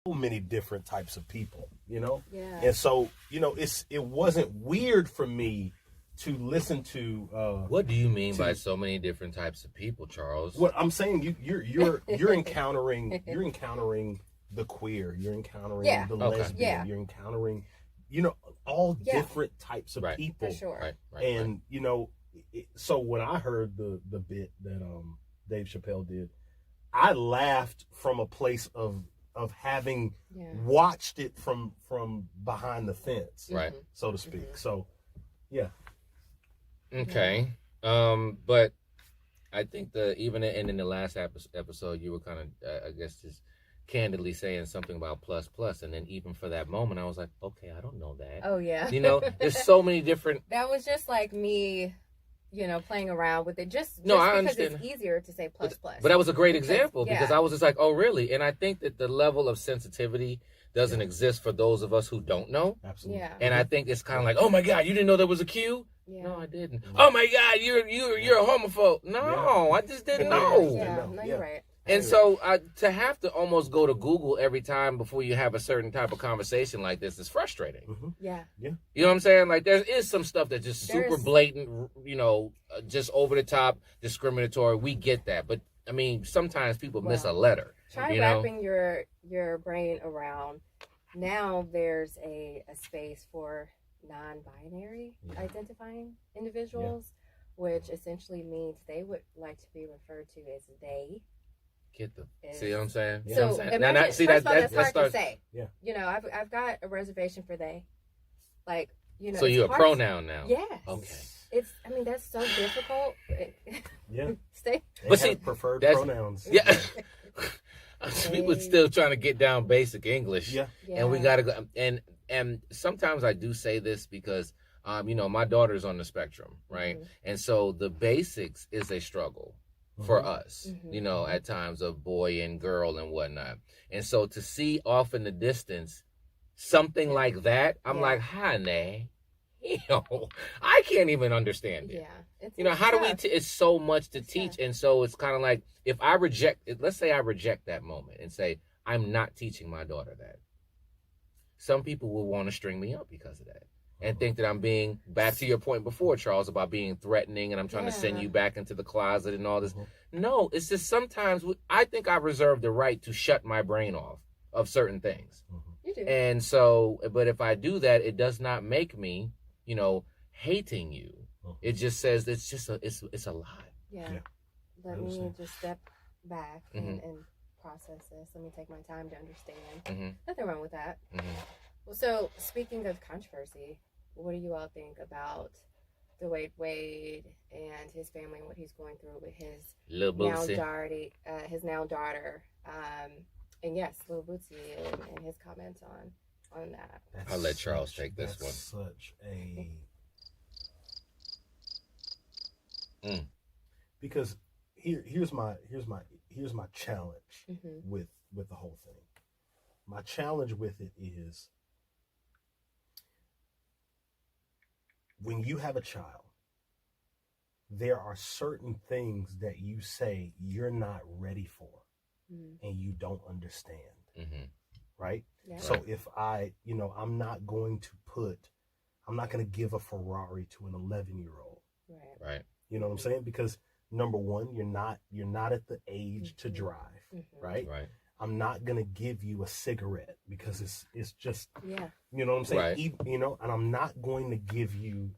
many different types of people, Yeah. and so it wasn't weird for me to listen to. What do you mean by so many different types of people, Charles? What I'm saying, you're encountering the queer, you're encountering the lesbian, you're encountering, all different types of people. For sure. Right. And so when I heard the bit that Dave Chappelle did, I laughed from a place of having watched it from behind the fence, right, so to speak. So, yeah. Okay. But I think even in the last episode, you were kind of, I guess, just candidly saying something about plus, and then even for that moment, I was like, okay, I don't know that. Oh yeah. There's so many different. That was just like me, playing around with it. Just I because understand. It's easier to say plus. But that was a great example because I was just like, oh really? And I think that the level of sensitivity doesn't exist for those of us who don't know. Absolutely. Yeah. And I think it's kind of like, oh my God, you didn't know there was a Q? Yeah. No, I didn't. Oh my God, you're a homophobe. No, I just didn't know. Yeah, no, you're right. And so to have to almost go to Google every time before you have a certain type of conversation like this is frustrating. Mm-hmm. Yeah. Yeah. You know what I'm saying? Like there is some stuff that's just super blatant, just over the top, discriminatory. We get that. But I mean, sometimes people miss a letter. Try wrapping your brain around. Now there's a space for non-binary identifying individuals, which essentially means they would like to be referred to as they. See what I'm saying? So imagine, that's hard to say. Yeah. I've got a reservation for they. Like, So you're a pronoun now. Yes. Okay. That's so difficult. Yeah. But see, preferred pronouns. Yeah. People still trying to get down basic English. Yeah. And we gotta go and sometimes I do say this because my daughter's on the spectrum, right? Mm-hmm. And so the basics is a struggle for us, at times of boy and girl and whatnot. And so to see off in the distance something like that, I'm like, honey, I can't even understand it. Yeah. How do we, it's so much to teach. And so it's kind of like, if I reject it, let's say I reject that moment and say, I'm not teaching my daughter that. Some people will want to string me up because of that. And think that I'm being, back to your point before, Charles, about being threatening and I'm trying to send you back into the closet and all this. No, it's just sometimes I think I reserve the right to shut my brain off of certain things. You do. And so, but if I do that, it does not make me, hating you. It just says it's a lot. Yeah. Let me just step back and process this. Let me take my time to understand. Nothing wrong with that. Well, so speaking of controversy, what do you all think about Dwyane Wade and his family and what he's going through with his now daughter, and yes, Lil Bootsy and his comments on that. I'll let Charles take this one. Such a because here's my challenge with the whole thing. My challenge with it is, when you have a child, there are certain things that you say you're not ready for and you don't understand. Right? Yeah. So if I'm not going to give a Ferrari to an 11-year-old. Right. You know what I'm saying? Because number one, you're not at the age to drive. Right? Right. I'm not gonna give you a cigarette because it's just you know what I'm saying. Right. And I'm not going to give you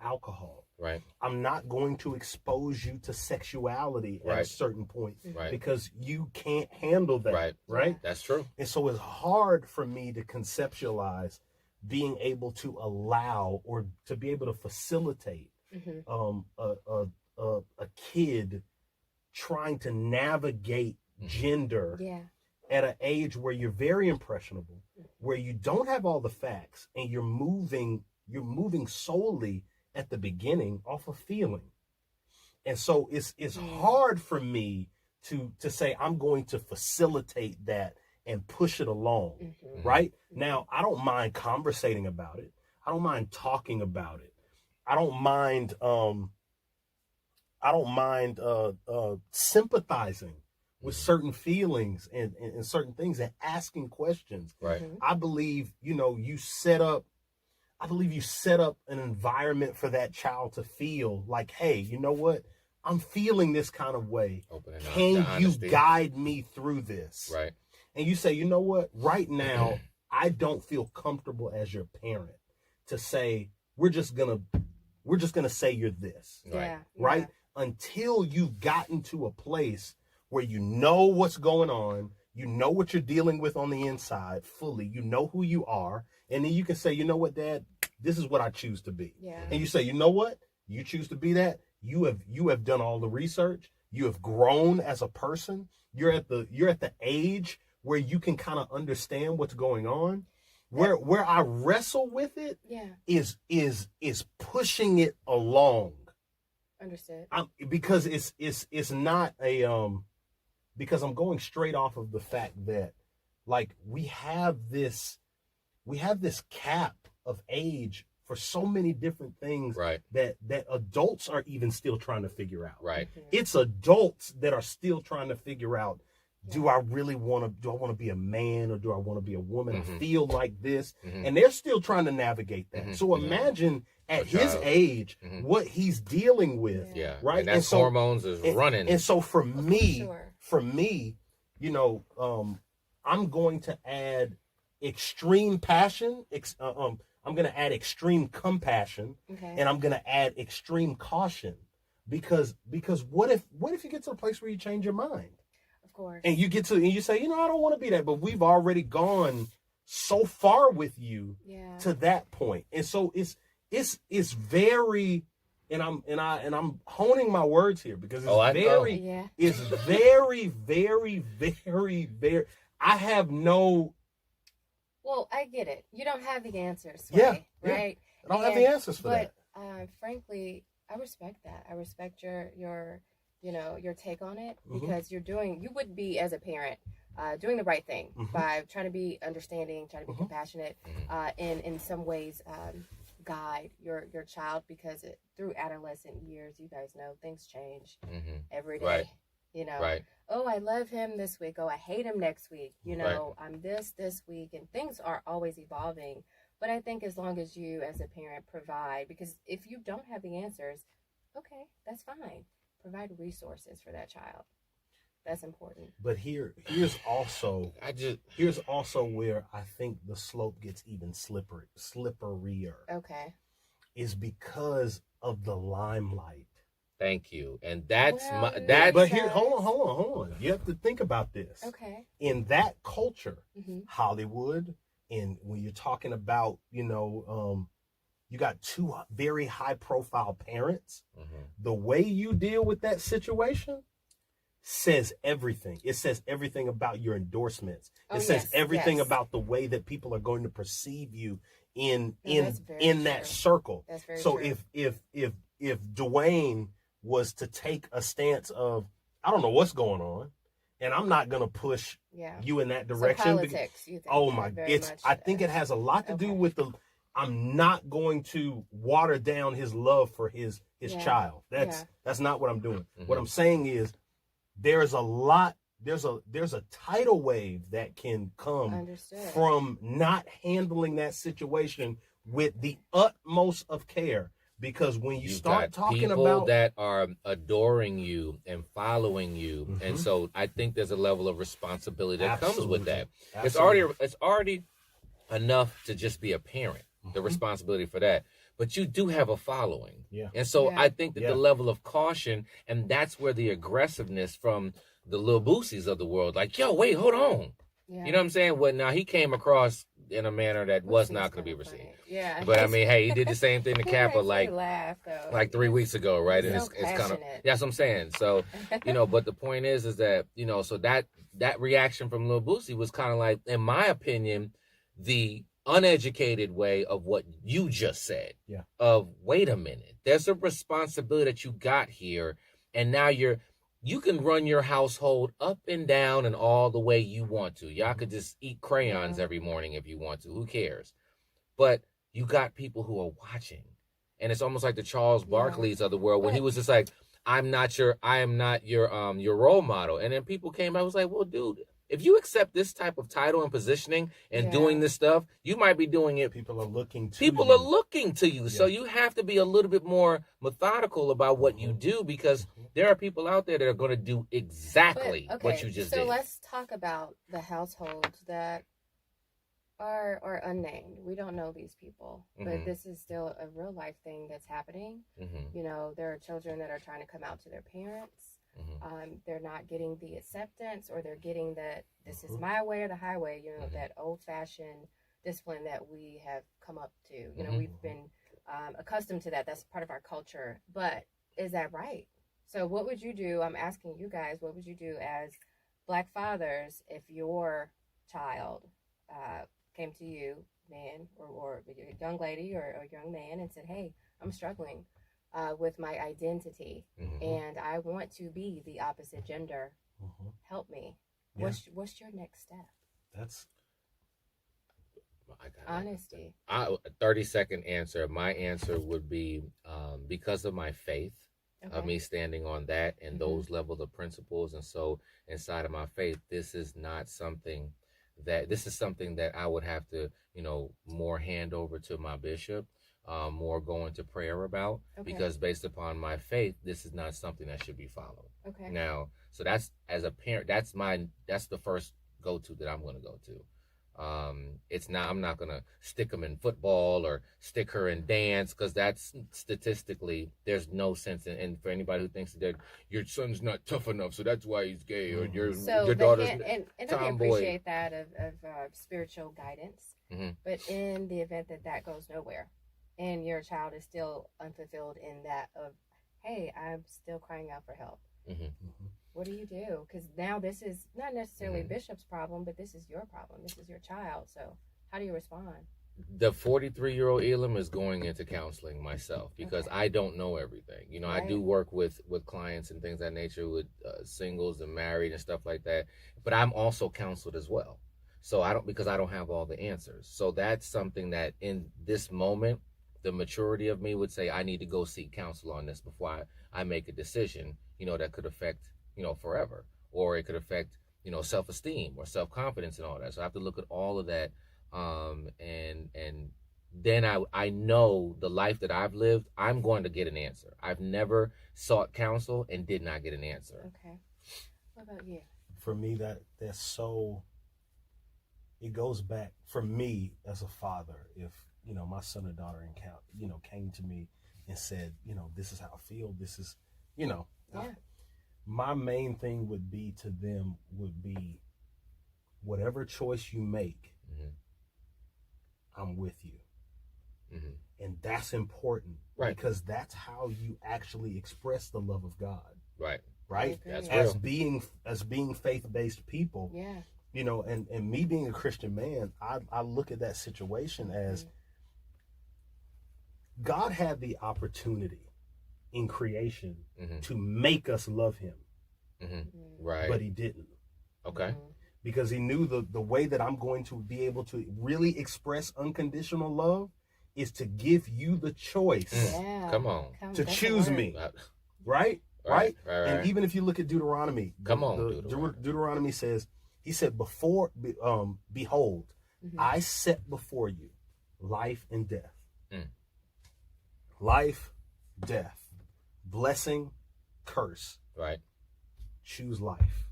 alcohol. Right. I'm not going to expose you to sexuality at a certain point because you can't handle that. Right. That's true. And so it's hard for me to conceptualize being able to allow or to be able to facilitate a kid trying to navigate gender at an age where you're very impressionable, where you don't have all the facts, and you're moving solely at the beginning off of feeling. And so it's hard for me to say I'm going to facilitate that and push it along. Right? Now, I don't mind conversating about it. I don't mind talking about it. I don't mind sympathizing with certain feelings and certain things and asking questions. Right. I believe, you set up an environment for that child to feel like, hey, you know what? I'm feeling this kind of way. Can you guide me through this? Right. And you say, you know what? Right now, I don't feel comfortable as your parent to say, we're just gonna say you're this. Yeah. Right? Yeah. Until you've gotten to a place where you know what's going on, you know what you're dealing with on the inside fully, you know who you are, and then you can say, you know what, Dad, this is what I choose to be. Yeah. And you say, you know what? You choose to be that. You have done all the research. You have grown as a person. You're at the age where you can kind of understand what's going on. Where I wrestle with it is pushing it along. Understood. Because it's not a because I'm going straight off of the fact that like we have this cap of age for so many different things that adults are even still trying to figure out. Right. Mm-hmm. It's adults that are still trying to figure out, do I want to be a man or do I want to be a woman? I feel like this. And they're still trying to navigate that. So imagine at his age what he's dealing with. Yeah. Right. And that's hormones is running. And so for me, I'm going to add extreme passion. I'm going to add extreme compassion, and I'm going to add extreme caution, because what if you get to a place where you change your mind? Of course. And you say, I don't want to be that, but we've already gone so far with you to that point, and so it's very, and I'm honing my words here because it's very, very, very, very. I have no. Well, I get it. You don't have the answers, right? I don't have the answers for that. But frankly, I respect that. I respect your take on it, because you would be, as a parent, doing the right thing by trying to be understanding, trying to be compassionate, and in some ways guide your child, because through adolescent years, you guys know things change every day. Right. Right. Oh, I love him this week. Oh, I hate him next week. I'm this week, and things are always evolving. But I think as long as you as a parent provide, because if you don't have the answers, okay, that's fine. Provide resources for that child. That's important. But here's also where I think the slope gets even slipperier. Okay. Is because of the limelight. Thank you. And that's But here, hold on. You have to think about this. Okay. In that culture, Hollywood, and when you're talking about, you got two very high profile parents, the way you deal with that situation says everything. It says everything about your endorsements. It says everything about the way that people are going to perceive you in that circle. That's very so true. if Dwayne was to take a stance of, I don't know what's going on, and I'm not going to push you in that direction. So politics, you think? I think it has a lot to do with I'm not going to water down his love for his child. That's not what I'm doing. What I'm saying is there's a tidal wave that can come from not handling that situation with the utmost of care. Because when you start talking people about that are adoring you and following you, and so I think there's a level of responsibility that comes with that. Absolutely. It's already enough to just be a parent, the responsibility for that. But you do have a following, and so I think that the level of caution, and that's where the aggressiveness from the Lil Boosies of the world, like, yo, wait, hold on, you know what I'm saying? Well, now he came across in a manner that was not going to be received. Yeah. But I mean, hey, he did the same thing to Kappa like 3 weeks ago, right? And it's kind of, that's what I'm saying. So, but the point is that, so that reaction from Lil Boosie was kind of like, in my opinion, the uneducated way of what you just said. Yeah. Of, wait a minute, there's a responsibility that you got here, and now you can run your household up and down and all the way you want to. Y'all could just eat crayons every morning if you want to. Who cares? But you got people who are watching. And it's almost like the Charles Barkleys of the world when he was just like, I am not your role model. And then people came, I was like, well, dude, if you accept this type of title and positioning and doing this stuff, you might be doing it. People are looking to you. Yeah. So you have to be a little bit more methodical about what you do, because there are people out there that are going to do exactly what you just did. So let's talk about the households that are unnamed. We don't know these people, but this is still a real life thing that's happening. You know, there are children that are trying to come out to their parents. They're not getting the acceptance, or they're getting that this is my way or the highway, you know, that old fashioned discipline that we have come up to. You know, we've been accustomed to that. That's part of our culture. But is that right? So what would you do? I'm asking you guys, what would you do as Black fathers if your child came to you, man, or a young lady or a young man, and said, hey, I'm struggling with my identity, and I want to be the opposite gender. Help me. Yeah. What's your next step? That's honesty. 30-second answer. My answer would be because of my faith, of me standing on that and those levels of principles. And so inside of my faith, this is something that I would have to, you know, more hand over to my bishop. More go into prayer about, because based upon my faith, this is not something that should be followed. Now, so that's, as a parent, that's the first go-to that I'm going to go to. I'm not going to stick them in football or stick her in dance, because that's statistically, there's no sense in. And for anybody who thinks that your son's not tough enough, so that's why he's gay, or your daughter's and I can appreciate that of spiritual guidance. But in the event that goes nowhere, and your child is still unfulfilled in that of, hey, I'm still crying out for help. What do you do? Because now this is not necessarily Bishop's problem, but this is your problem. This is your child. So how do you respond? The 43-year-old Elam is going into counseling myself, because I don't know everything. You know, I do work with clients and things of that nature, with singles and married and stuff like that. But I'm also counseled as well. So because I don't have all the answers. So that's something that in this moment, the maturity of me would say I need to go seek counsel on this before I make a decision, you know, that could affect, you know, forever, or it could affect, you know, self-esteem or self-confidence and all that. So I have to look at all of that. And then I know the life that I've lived, I'm going to get an answer. I've never sought counsel and did not get an answer. Okay. What about you? For me, that's so, it goes back, for me as a father, if, you know, my son or daughter came to me and said, you know, this is how I feel. This is, you know, my main thing would be to them would be, whatever choice you make, I'm with you. And that's important, because that's how you actually express the love of God. Right. That's as being faith-based people. Yeah. You know, and me being a Christian man, I look at that situation as, God had the opportunity in creation to make us love him. Right. But he didn't. Okay. Because he knew the way that I'm going to be able to really express unconditional love is to give you the choice. Come on. To choose me. Right? And even if you look at Deuteronomy, Deuteronomy says, he said, behold, I set before you life and death. Life, death, blessing, curse. Right. Choose life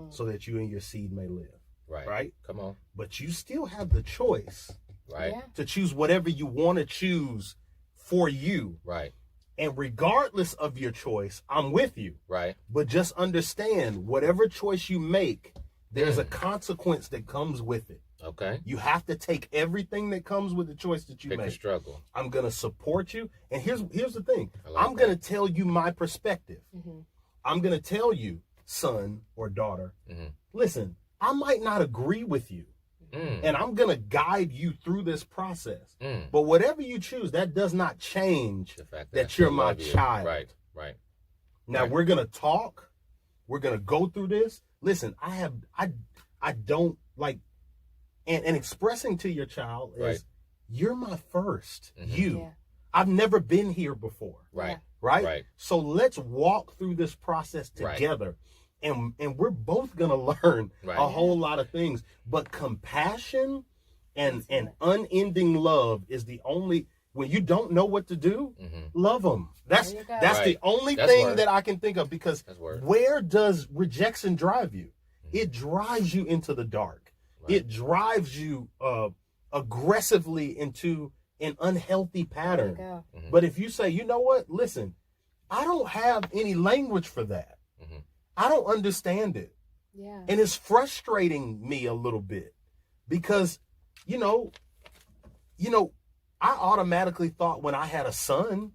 so that you and your seed may live. Right. Come on. But you still have the choice. Right. To choose whatever you want to choose for you. Right. And regardless of your choice, I'm with you. Right. But just understand, whatever choice you make, there's a consequence that comes with it. Okay. You have to take everything that comes with the choice that you make. make. The struggle. I'm going to support you. And here's the thing. I'm going to tell you my perspective. I'm going to tell you, son or daughter, listen, I might not agree with you. And I'm going to guide you through this process. But whatever you choose, that does not change the fact that you're my child. Right. Now we're going to talk. We're going to go through this. Listen, I don't like, and expressing to your child is, you're my first. I've never been here before. Right. Right. So let's walk through this process together. Right. And we're both going to learn a whole lot of things. But compassion and unending love is the only, when you don't know what to do, love them. That's the only thing that I can think of, because where does rejection drive you? It drives you into the dark. Right. It drives you aggressively into an unhealthy pattern. But if you say, you know what, listen, I don't have any language for that. I don't understand it. Yeah. And it's frustrating me a little bit because, you know, I automatically thought when I had a son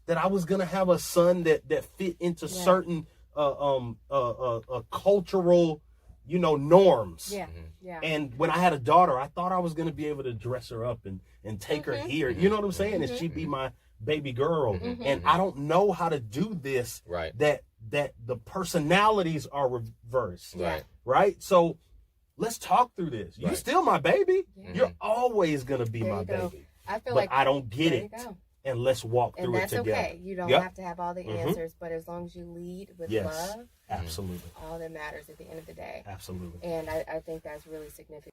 that I was going to have a son that fit into certain cultural, norms. Yeah. Yeah. And when I had a daughter, I thought I was going to be able to dress her up and take her here. You know what I'm saying? And she'd be my baby girl. And I don't know how to do this. Right. That the personalities are reversed. Right. Right. So let's talk through this. You're still my baby. Yeah. You're always going to be my baby. I feel like I don't get it. And let's walk through it together. And that's okay. You don't have to have all the answers, but as long as you lead with love, absolutely, all that matters at the end of the day. Absolutely. And I think that's really significant.